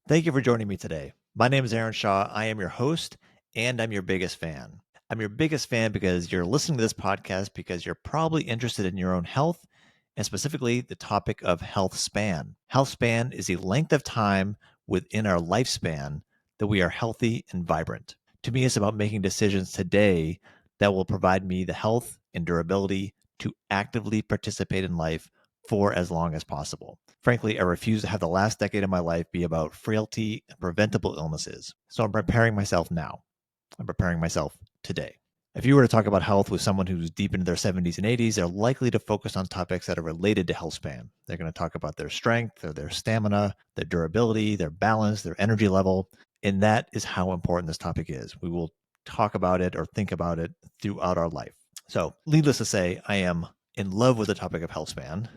Thank you for joining me today. My name is Aaron Shaw. I am your host and I'm your biggest fan. I'm your biggest fan because you're listening to this podcast because you're probably interested in your own health and specifically the topic of health span. Health span is the length of time within our lifespan that we are healthy and vibrant. To me, it's about making decisions today that will provide me the health and durability to actively participate in life for as long as possible. Frankly, I refuse to have the last decade of my life be about frailty and preventable illnesses. So I'm preparing myself now. I'm preparing myself today. If you were to talk about health with someone who's deep into their 70s and 80s, they're likely to focus on topics that are related to health span. They're going to talk about their strength or their stamina, their durability, their balance, their energy level. And that is how important this topic is. We will talk about it or think about it throughout our life. So, needless to say, I am in love with the topic of health span.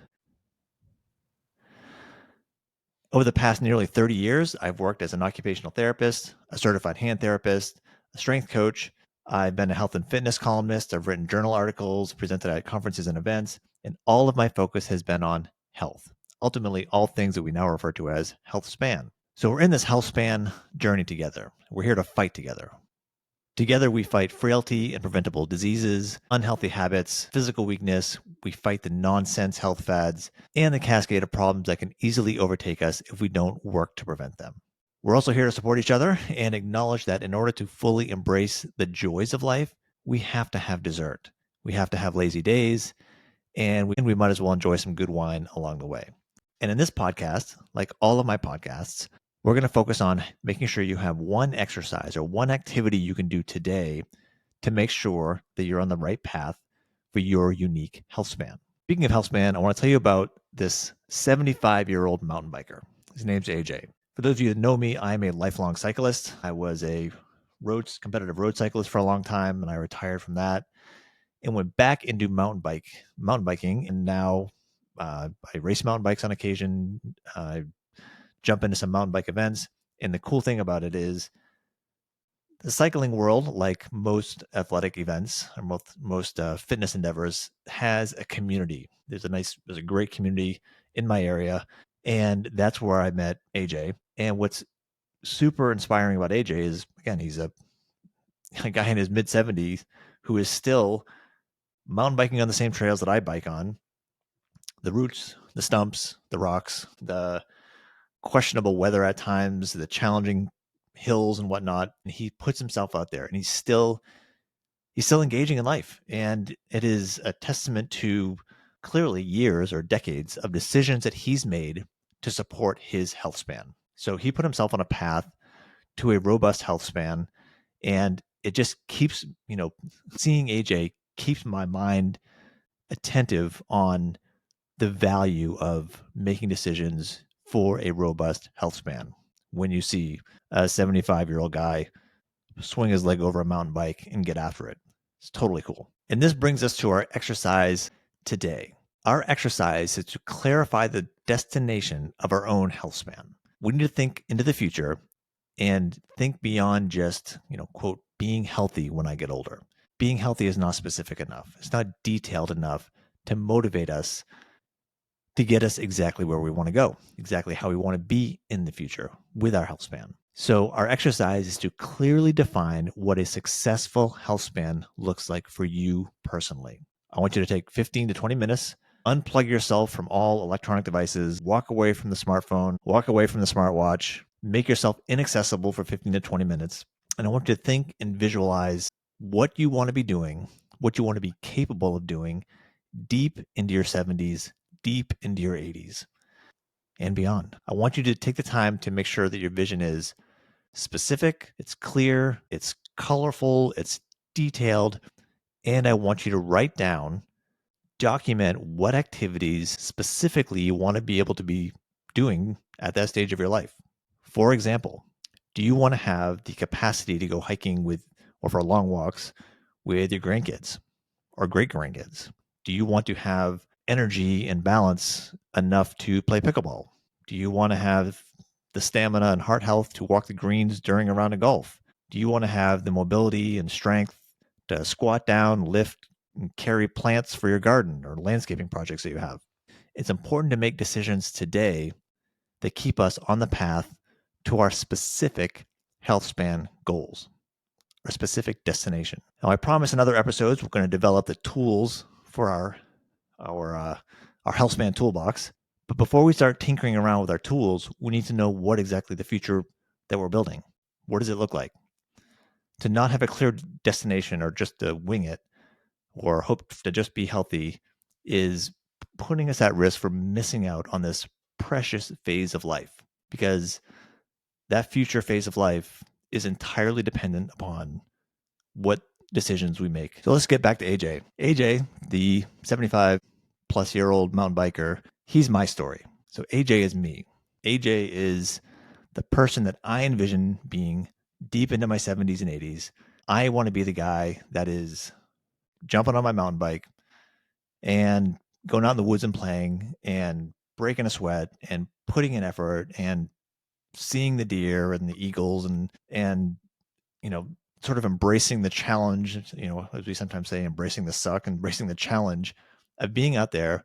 Over the past nearly 30 years, I've worked as an occupational therapist, a certified hand therapist, a strength coach. I've been a health and fitness columnist. I've written journal articles, presented at conferences and events, and all of my focus has been on health. Ultimately, all things that we now refer to as health span. So we're in this health span journey together. We're here to fight together. Together, we fight frailty and preventable diseases, unhealthy habits, physical weakness. We fight the nonsense health fads and the cascade of problems that can easily overtake us if we don't work to prevent them. We're also here to support each other and acknowledge that in order to fully embrace the joys of life, we have to have dessert. We have to have lazy days, and we might as well enjoy some good wine along the way. And in this podcast, like all of my podcasts, we're going to focus on making sure you have one exercise or one activity you can do today to make sure that you're on the right path for your unique health span. Speaking of health span, I want to tell you about this 75-year-old mountain biker. His name's AJ. For those of you that know me, I'm a lifelong cyclist. I was a competitive road cyclist for a long time, and I retired from that and went back into mountain biking, and now I race mountain bikes on occasion. I jump into some mountain bike events. And the cool thing about it is the cycling world, like most athletic events or most fitness endeavors, has a community. There's a great community in my area. And that's where I met AJ. And what's super inspiring about AJ is, again, he's a guy in his mid 70s who is still mountain biking on the same trails that I bike on, the roots, the stumps, the rocks, the questionable weather at times, the challenging hills and whatnot. And he puts himself out there and he's still engaging in life. And it is a testament to clearly years or decades of decisions that he's made to support his health span. So he put himself on a path to a robust health span. And it just keeps, seeing AJ keeps my mind attentive on the value of making decisions for a robust health span. When you see a 75-year-old guy swing his leg over a mountain bike and get after it, it's totally cool. And this brings us to our exercise today. Our exercise is to clarify the destination of our own health span. We need to think into the future and think beyond just, quote, being healthy when I get older. Being healthy is not specific enough. It's not detailed enough to motivate us to get us exactly where we want to go, exactly how we want to be in the future with our health span. So our exercise is to clearly define what a successful health span looks like for you personally. I want you to take 15 to 20 minutes, unplug yourself from all electronic devices, walk away from the smartphone, walk away from the smartwatch, make yourself inaccessible for 15 to 20 minutes. And I want you to think and visualize what you want to be doing, what you want to be capable of doing deep into your 70s, deep into your 80s and beyond. I want you to take the time to make sure that your vision is specific, it's clear, it's colorful, it's detailed, and I want you to write down, document what activities specifically you want to be able to be doing at that stage of your life. For example, do you want to have the capacity to go hiking or for long walks with your grandkids or great grandkids? Do you want to have energy and balance enough to play pickleball? Do you want to have the stamina and heart health to walk the greens during a round of golf? Do you want to have the mobility and strength to squat down, lift, and carry plants for your garden or landscaping projects that you have? It's important to make decisions today that keep us on the path to our specific health span goals, our specific destination. Now, I promise in other episodes, we're going to develop the tools for our health span toolbox. But before we start tinkering around with our tools, we need to know what exactly the future that we're building. What does it look like? To not have a clear destination or just to wing it or hope to just be healthy is putting us at risk for missing out on this precious phase of life, because that future phase of life is entirely dependent upon what decisions we make. So let's get back to AJ. AJ, the 75 plus year old mountain biker, he's my story. So AJ is me. AJ is the person that I envision being deep into my 70s and 80s. I want to be the guy that is jumping on my mountain bike and going out in the woods and playing and breaking a sweat and putting in effort and seeing the deer and the eagles and you know, sort of embracing the challenge, you know, as we sometimes say, embracing the suck, embracing the challenge of being out there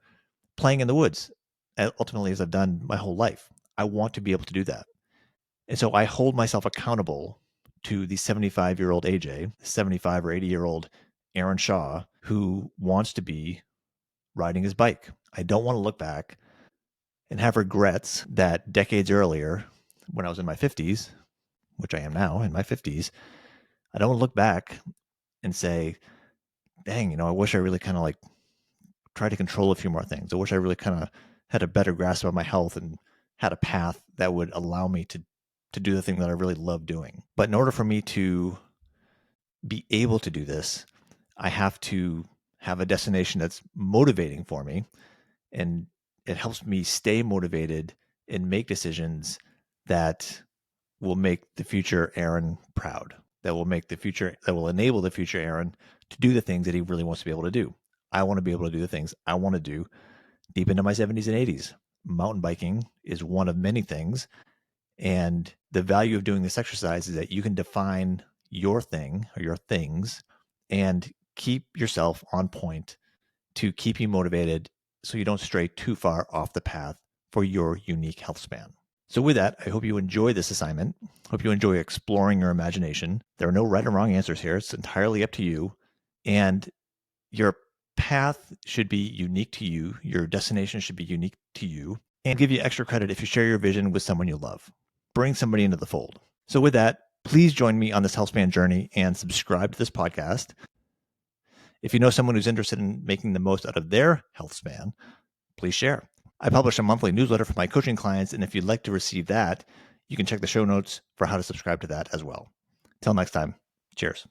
playing in the woods, ultimately, as I've done my whole life. I want to be able to do that. And so I hold myself accountable to the 75-year-old AJ, 75 or 80-year-old Aaron Shaw, who wants to be riding his bike. I don't want to look back and have regrets that decades earlier, when I was in my 50s, which I am now in my 50s, I don't want to look back and say, dang, you know, I wish I really kind of like tried to control a few more things. I wish I really kind of had a better grasp of my health and had a path that would allow me to do the thing that I really love doing. But in order for me to be able to do this, I have to have a destination that's motivating for me, and it helps me stay motivated and make decisions that will make the future Aaron proud, that will enable the future Aaron to do the things that he really wants to be able to do. I want to be able to do the things I want to do deep into my 70s and 80s. Mountain biking is one of many things. And the value of doing this exercise is that you can define your thing or your things and keep yourself on point to keep you motivated so you don't stray too far off the path for your unique health span. So with that, I hope you enjoy this assignment. Hope you enjoy exploring your imagination. There are no right or wrong answers here. It's entirely up to you. And your path should be unique to you. Your destination should be unique to you, and give you extra credit if you share your vision with someone you love. Bring somebody into the fold. So with that, please join me on this Healthspan journey and subscribe to this podcast. If you know someone who's interested in making the most out of their health span, please share. I publish a monthly newsletter for my coaching clients, and if you'd like to receive that, you can check the show notes for how to subscribe to that as well. Till next time, cheers.